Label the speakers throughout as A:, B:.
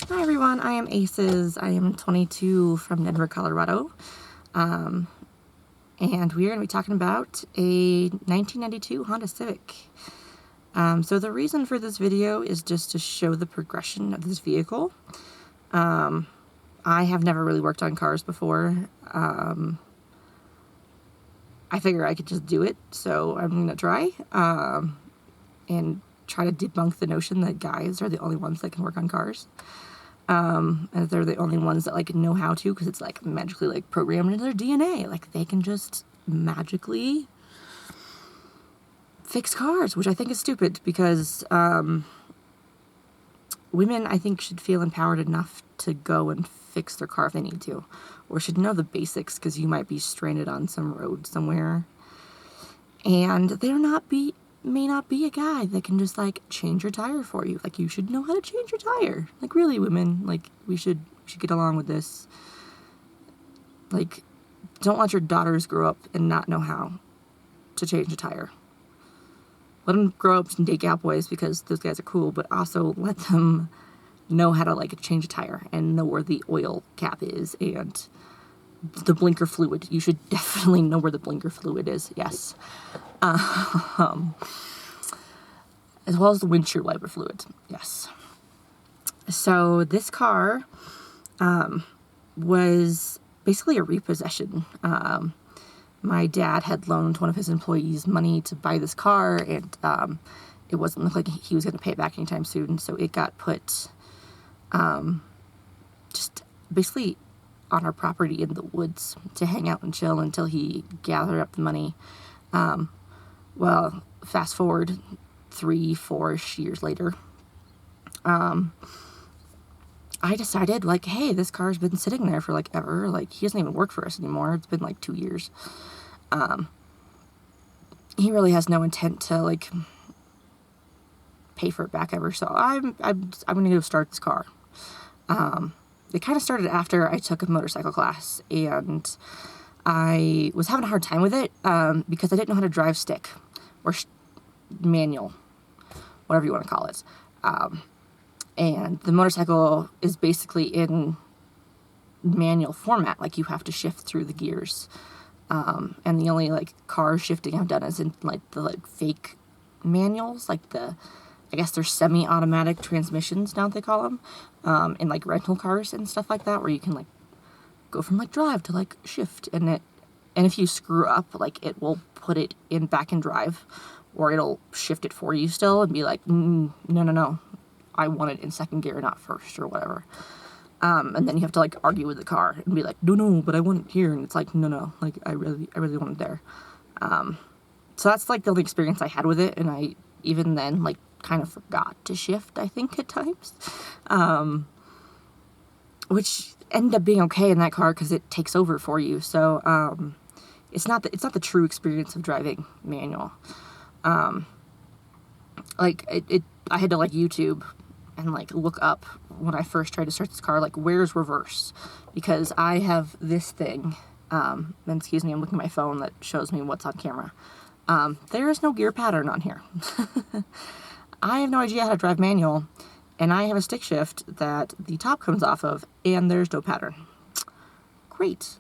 A: Hi everyone, I am Aces. I am 22 from Denver, Colorado. And we are going to be talking about a 1992 Honda Civic. So the reason for this video is just to show the progression of this vehicle. I have never really worked on cars before. I figure I could just do it, so I'm going to try. And try to debunk the notion that guys are the only ones that can work on cars. And they're the only ones that like know how to, because it's like magically like programmed into their DNA. Like they can just magically fix cars, which I think is stupid, because women, I think, should feel empowered enough to go and fix their car if they need to, or should know the basics, because you might be stranded on some road somewhere and may not be a guy that can just like change your tire for you. Like, you should know how to change your tire. Like, really, women, like, we should get along with this. Like, don't let your daughters grow up and not know how to change a tire. Let them grow up and date cowboys because those guys are cool, but also let them know how to like change a tire and know where the oil cap is and the blinker fluid. You should definitely know where the blinker fluid is. Yes. As well as the windshield wiper fluid. Yes. So this car was basically a repossession. My dad had loaned one of his employees money to buy this car, and it wasn't look like he was going to pay it back anytime soon, so it got put just basically on our property in the woods to hang out and chill until he gathered up the money. Well, fast forward 3-4 years later, I decided, like, hey, this car's been sitting there for like ever. Like, he doesn't even work for us anymore. It's been like 2 years. He really has no intent to like pay for it back ever. So I'm gonna go start this car. It kind of started after I took a motorcycle class, and I was having a hard time with it because I didn't know how to drive stick or manual, whatever you want to call it. And the motorcycle is basically in manual format, like you have to shift through the gears. And the only like car shifting I've done is in like the like fake manuals, like I guess they're semi-automatic transmissions now, they call them, in like rental cars and stuff like that, where you can like go from like drive to like shift, and if you screw up, like it will put it in back in drive, or it'll shift it for you still and be like, no, I want it in second gear, not first, or whatever. And then you have to like argue with the car and be like, no, but I want it here, and it's like, no, like I really want it there. So that's like the only experience I had with it, and I even then like kind of forgot to shift, I think, at times, which ended up being okay in that car because it takes over for you. So it's not the true experience of driving manual. Like I had to like YouTube and like look up when I first tried to start this car, like, where's reverse, because I have this thing, and excuse me, I'm looking at my phone that shows me what's on camera. There is no gear pattern on here. I have no idea how to drive manual, and I have a stick shift that the top comes off of, and there's no pattern. Great.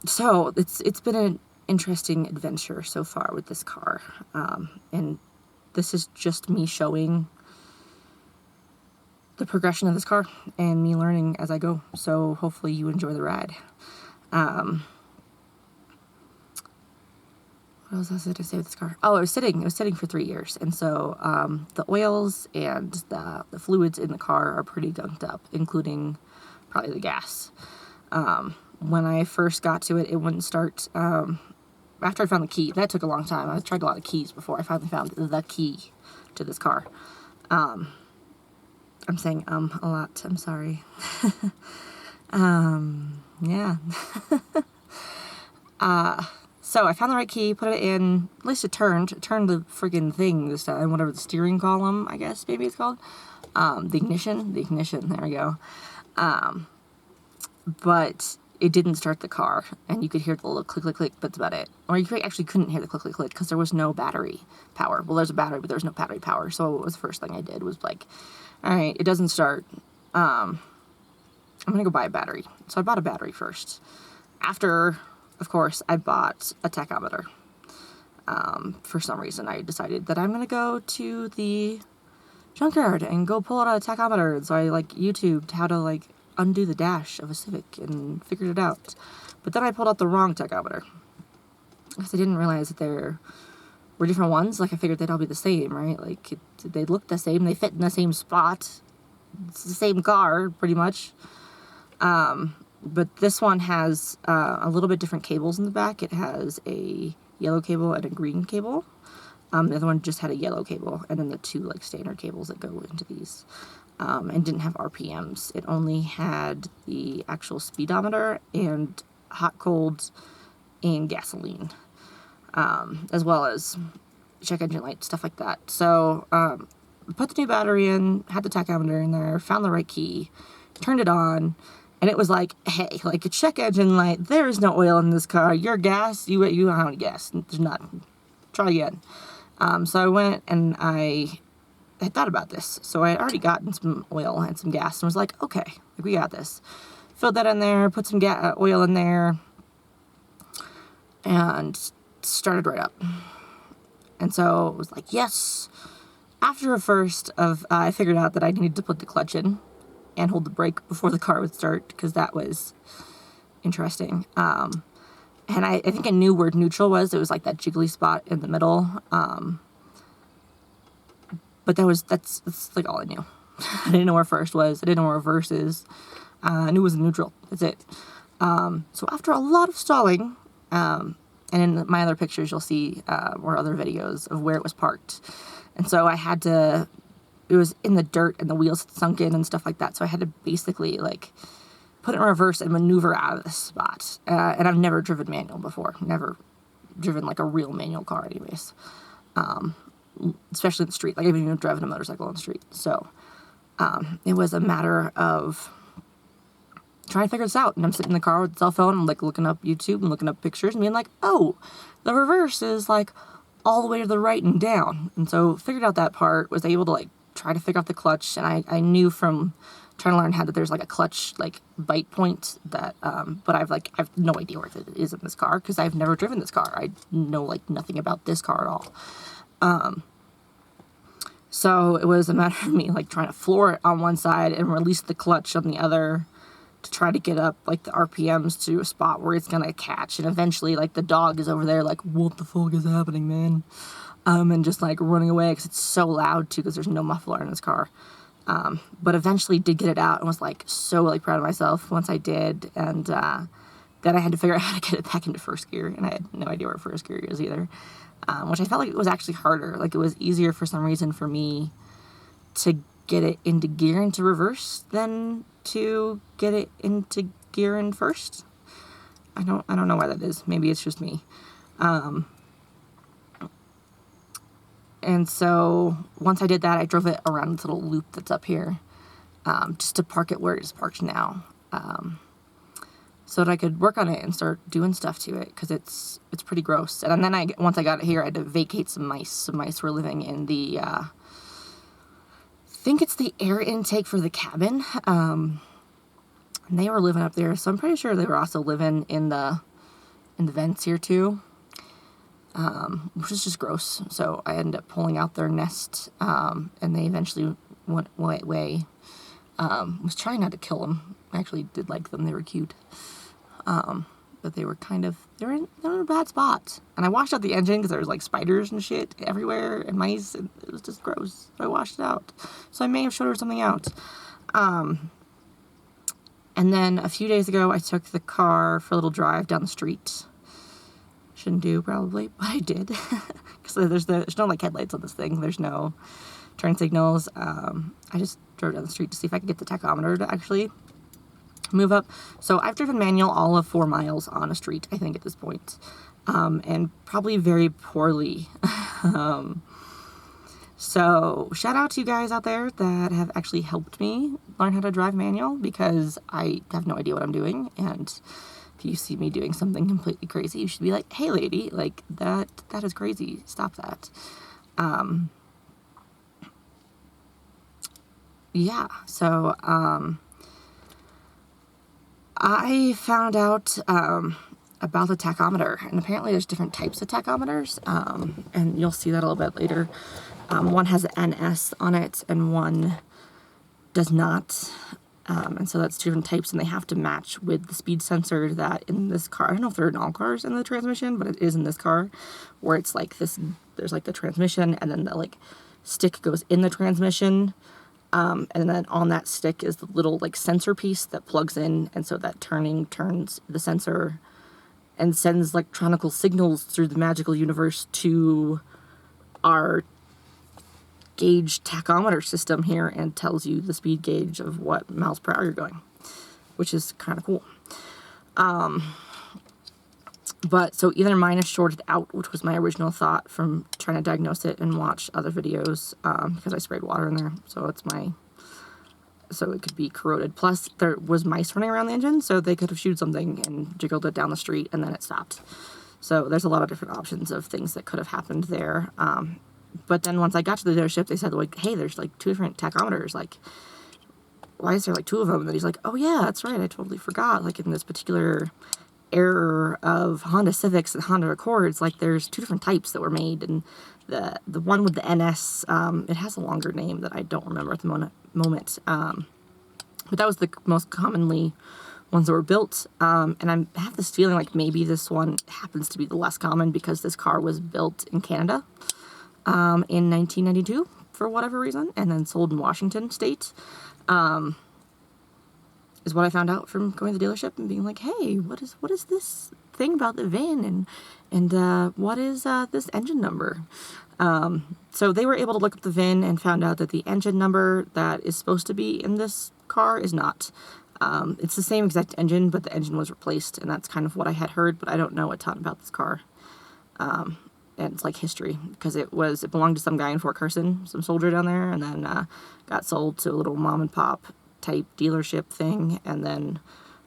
A: So it's been an interesting adventure so far with this car, and this is just me showing the progression of this car and me learning as I go. So hopefully you enjoy the ride. What else was I to say with this car? Oh, it was sitting for 3 years, and so the oils and the fluids in the car are pretty gunked up, including probably the gas. When I first got to it, it wouldn't start. After I found the key, that took a long time. I tried a lot of keys before I finally found the key to this car. I'm saying a lot. I'm sorry. Yeah. So I found the right key, put it in, at least it turned the friggin' thing this time, whatever the steering column, I guess, maybe it's called. The ignition, there we go. But it didn't start the car, and you could hear the little click, click, click, but that's about it. Or you actually couldn't hear the click, click, click, because there was no battery power. Well, there's a battery, but there's no battery power, so it was the first thing I did was like, all right, it doesn't start. I'm going to go buy a battery. So I bought a battery first. After, of course, I bought a tachometer. For some reason, I decided that I'm going to go to the junkyard and go pull out a tachometer. And so I, like, YouTubed how to, like, undo the dash of a Civic and figured it out. But then I pulled out the wrong tachometer. Because I didn't realize that there were different ones. Like, I figured they'd all be the same, right? Like, they look the same. They fit in the same spot. It's the same car, pretty much. But this one has a little bit different cables in the back. It has a yellow cable and a green cable. The other one just had a yellow cable, and then the two, like, standard cables that go into these. And didn't have RPMs. It only had the actual speedometer and hot, cold, and gasoline. As well as check engine light, stuff like that. So, put the new battery in, had the tachometer in there, found the right key, turned it on, and it was like, hey, like, a check engine light, there is no oil in this car, your gas, you don't have any gas, there's none, try again. So I went and I had thought about this, so I had already gotten some oil and some gas, and was like, okay, like, we got this. Filled that in there, put some oil in there, and started right up. And so it was like, yes. After a first of, I figured out that I needed to put the clutch in and hold the brake before the car would start, because that was interesting. And I think I knew where neutral was. It was like that jiggly spot in the middle. But that's like all I knew. I didn't know where first was. I didn't know where reverse is. I knew it was neutral. That's it. So after a lot of stalling, and in my other pictures you'll see, or other videos of where it was parked. And so I had to, it was in the dirt and the wheels had sunk in and stuff like that. So I had to basically, like, put it in reverse and maneuver out of this spot. And I've never driven manual before. Never driven, like, a real manual car anyways. Especially in the street. Like, I've even driven a motorcycle on the street. So, it was a matter of trying to figure this out. And I'm sitting in the car with the cell phone, I'm, like, looking up YouTube and looking up pictures and being like, oh, the reverse is, like, all the way to the right and down. And so figured out that part, was able to, like, try to figure out the clutch. And I knew from trying to learn how that there's, like, a clutch, like, bite point that, but I've no idea where it is in this car, because I've never driven this car. I know, like, nothing about this car at all. So it was a matter of me, like, trying to floor it on one side and release the clutch on the other to try to get up, like, the RPMs to a spot where it's gonna catch. And eventually, like, the dog is over there, like, what the fuck is happening, man? And just, like, running away, because it's so loud, too, because there's no muffler in this car. But eventually did get it out and was, like, so, like, proud of myself once I did. And then I had to figure out how to get it back into first gear, and I had no idea where first gear is either. Which I felt like it was actually harder. Like, it was easier for some reason for me to get it into gear into reverse than to get it into gear in first. I don't know why that is. Maybe it's just me. And so once I did that, I drove it around this little loop that's up here, just to park it where it is parked now, so that I could work on it and start doing stuff to it, because it's pretty gross. And then once I got it here, I had to vacate some mice. Some mice were living in the, I think it's the air intake for the cabin, and they were living up there, so I'm pretty sure they were also living in the vents here too, which is just gross. So I ended up pulling out their nest, and they eventually went away. Was trying not to kill them. I actually did like them. They were cute. But they were they're in a bad spot. And I washed out the engine because there was, like, spiders and shit everywhere and mice, and it was just gross. So I washed it out. So I may have showed her something out. And then a few days ago, I took the car for a little drive down the street. Shouldn't do, probably, but I did. Because there's no, like, headlights on this thing. There's no turn signals. I just drove down the street to see if I could get the tachometer to actually move up. So I've driven manual all of 4 miles on a street, I think, at this point. And probably very poorly. So shout out to you guys out there that have actually helped me learn how to drive manual, because I have no idea what I'm doing. And if you see me doing something completely crazy, you should be like, hey lady, like that is crazy. Stop that. Yeah. So, I found out, about the tachometer, and apparently there's different types of tachometers, and you'll see that a little bit later. One has an NS on it and one does not, and so that's two different types, and they have to match with the speed sensor that in this car. I don't know if they're in all cars in the transmission, but it is in this car, where it's like this, there's like the transmission, and then the like stick goes in the transmission, and then on that stick is the little like sensor piece that plugs in, and so that turning turns the sensor and sends electronical signals through the magical universe to our gauge tachometer system here and tells you the speed gauge of what miles per hour you're going, which is kind of cool. But so either mine is shorted out, which was my original thought from trying to diagnose it and watch other videos, because I sprayed water in there, so it could be corroded. Plus, there was mice running around the engine, so they could have shooed something and jiggled it down the street, and then it stopped. So there's a lot of different options of things that could have happened there. But then once I got to the dealership, they said, like, hey, there's, like, two different tachometers. Like, why is there, like, two of them? And then he's like, oh, yeah, that's right. I totally forgot. Like, in this particular era of Honda Civics and Honda Accords, like, there's two different types that were made. And the one with the NS, it has a longer name that I don't remember at the moment. But that was the most commonly ones that were built. And I have this feeling like maybe this one happens to be the less common because this car was built in Canada in 1992 for whatever reason, and then sold in Washington State. Is what I found out from going to the dealership and being like, hey, what is this thing about the VIN, and what is this engine number? So they were able to look up the VIN and found out that the engine number that is supposed to be in this car is not. It's the same exact engine, but the engine was replaced, and that's kind of what I had heard, but I don't know a ton about this car. And it's like history, because it belonged to some guy in Fort Carson, some soldier down there, and then got sold to a little mom and pop type dealership thing, and then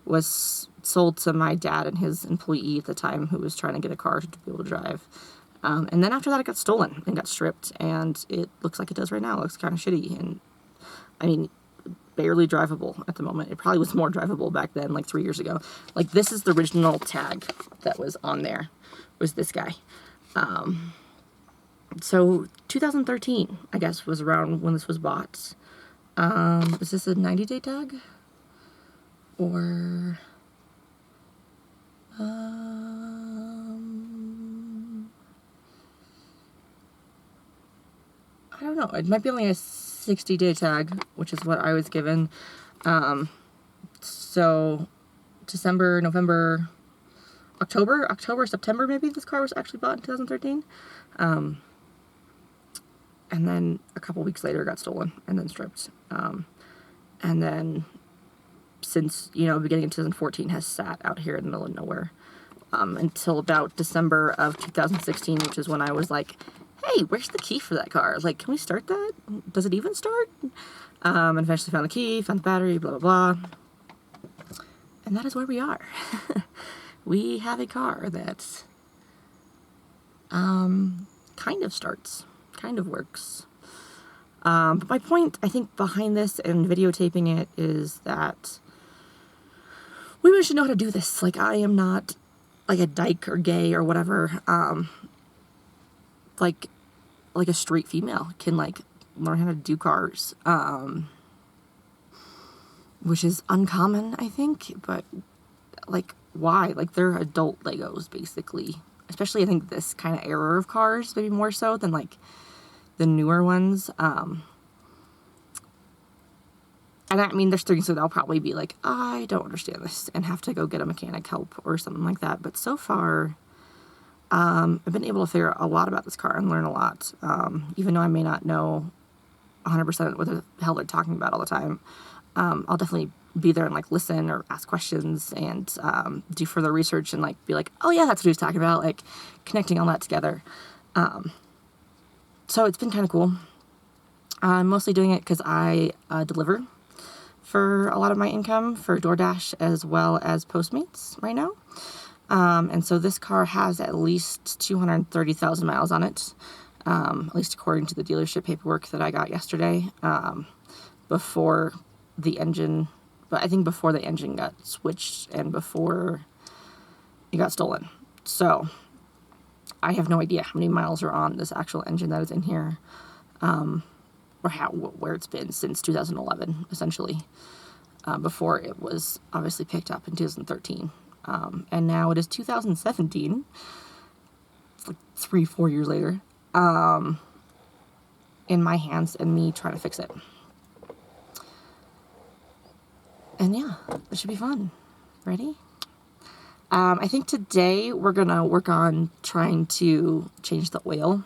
A: was sold to my dad and his employee at the time, who was trying to get a car to be able to drive. And then after that, it got stolen and got stripped, and it looks like it does right now. It looks kind of shitty, and I mean, barely drivable at the moment. It probably was more drivable back then, like 3 years ago. Like, this is the original tag that was on there, was this guy. So 2013, I guess, was around when this was bought. Is this a 90-day tag? Or, I don't know. It might be only a 60-day tag, which is what I was given. So December, November, October, September, maybe this car was actually bought in 2013. And then a couple weeks later it got stolen and then stripped. And then since, beginning of 2014 has sat out here in the middle of nowhere, until about December of 2016, which is when I was like, hey, where's the key for that car? Like, can we start that? Does it even start? And eventually found the key, found the battery, blah, blah, blah. And that is where we are. We have a car that kind of starts, kind of works. But my point, I think, behind this and videotaping it is that women should know how to do this. Like, I am not like a dyke or gay or whatever. Like a straight female can learn how to do cars, which is uncommon, I think. But why? Like, they're adult Legos, basically. Especially, I think, this kind of era of cars, maybe more so than the newer ones. And I mean, there's things that I'll probably be like, I don't understand this, and have to go get a mechanic help or something like that. But so far, I've been able to figure out a lot about this car and learn a lot. Even though I may not know 100% what the hell they're talking about all the time. I'll definitely be there and listen or ask questions and do further research and be like, oh yeah, that's what he was talking about, connecting all that together. So it's been kind of cool. I'm mostly doing it because I deliver for a lot of my income for DoorDash as well as Postmates right now. And so this car has at least 230,000 miles on it, at least according to the dealership paperwork that I got yesterday, before the engine, but I think before the engine got switched and before it got stolen. So I have no idea how many miles are on this actual engine that is in here, or where it's been since 2011, essentially, before it was obviously picked up in 2013. And now it is 2017. It's like 3-4 years later, in my hands and me trying to fix it. And yeah, it should be fun. Ready? I think today we're gonna work on trying to change the oil,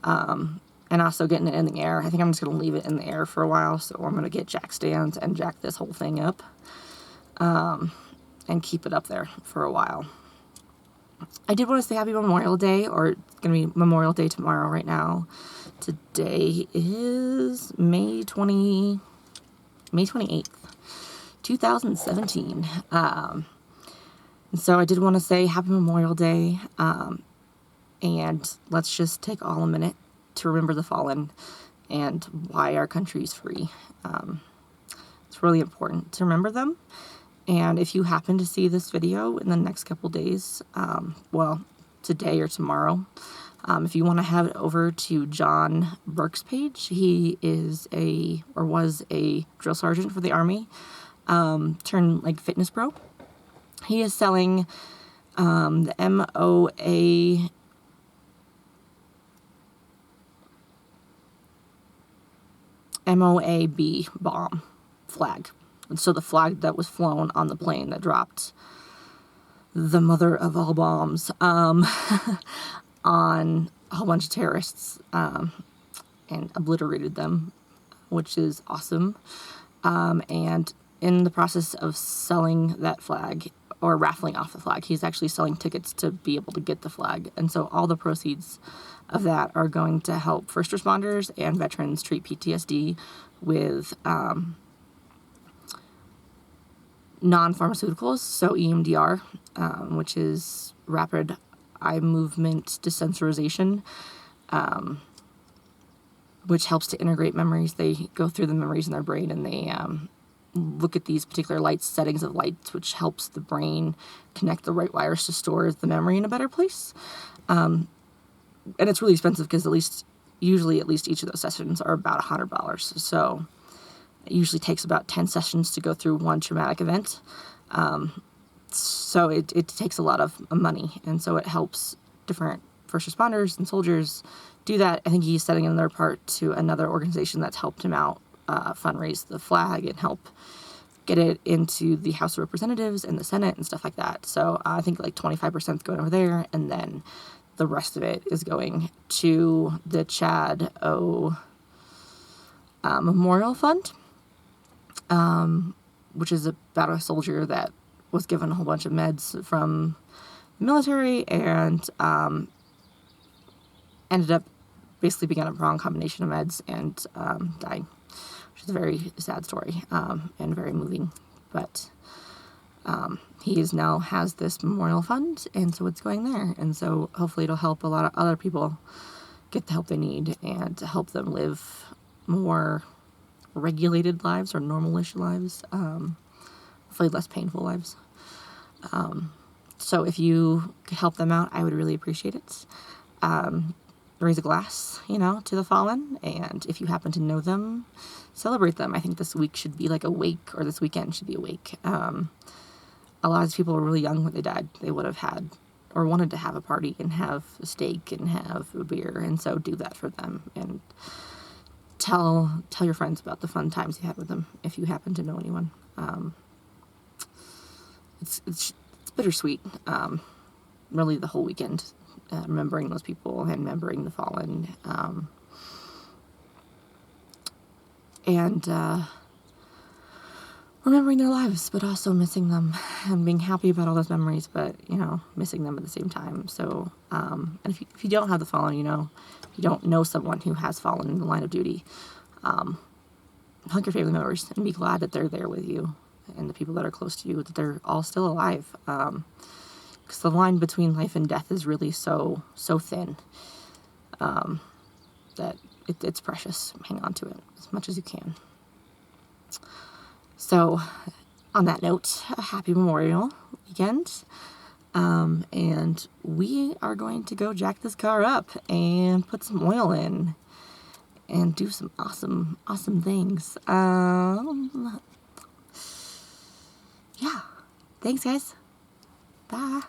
A: and also getting it in the air. I think I'm just gonna leave it in the air for a while. So I'm gonna get jack stands and jack this whole thing up, and keep it up there for a while. I did want to say Happy Memorial Day, or it's going to be Memorial Day tomorrow right now. Today is May 28th, 2017. And so I did want to say Happy Memorial Day, and let's just take all a minute to remember the fallen and why our country is free. It's really important to remember them. And if you happen to see this video in the next couple days, well, today or tomorrow, if you want to head over to John Burke's page, he is was a drill sergeant for the Army, turned like fitness pro. He is selling the MOAB bomb flag. And so the flag that was flown on the plane that dropped the mother of all bombs on a whole bunch of terrorists, and obliterated them, which is awesome. And in the process of selling that flag, or raffling off the flag, he's actually selling tickets to be able to get the flag. And so all the proceeds of that are going to help first responders and veterans treat PTSD with non-pharmaceuticals, so EMDR, which is rapid eye movement desensitization, which helps to integrate memories. They go through the memories in their brain, and they look at these particular settings of lights, which helps the brain connect the right wires to store the memory in a better place. And it's really expensive because usually at least each of those sessions are about $100. So it usually takes about 10 sessions to go through one traumatic event. So it takes a lot of money. And so it helps different first responders and soldiers do that. I think he's setting another part to another organization that's helped him out fundraise the flag and help get it into the House of Representatives and the Senate and stuff like that. So I think like 25% is going over there, and then the rest of it is going to the Chad O Memorial Fund, which is about a soldier that was given a whole bunch of meds from the military and ended up basically being on a wrong combination of meds and dying, which is a very sad story and very moving. But he now has this memorial fund, and so it's going there. And so hopefully it'll help a lot of other people get the help they need and to help them live more regulated lives or normal-ish lives, hopefully less painful lives. So if you could help them out, I would really appreciate it. Raise a glass, to the fallen, and if you happen to know them, celebrate them. I think this week should be like a wake, or this weekend should be a wake. A lot of people were really young when they died. They would have had or wanted to have a party and have a steak and have a beer, and so do that for them and tell your friends about the fun times you had with them if you happen to know anyone. It's bittersweet, really the whole weekend, remembering those people and remembering the fallen, and remembering their lives, but also missing them and being happy about all those memories, but, missing them at the same time. So, and if you don't have the fallen, if you don't know someone who has fallen in the line of duty, hug your family members and be glad that they're there with you, and the people that are close to you, that they're all still alive. Because the line between life and death is really so thin, that it's precious. Hang on to it as much as you can. So, on that note, a happy Memorial weekend. And we are going to go jack this car up and put some oil in and do some awesome things. Yeah. Thanks, guys. Bye.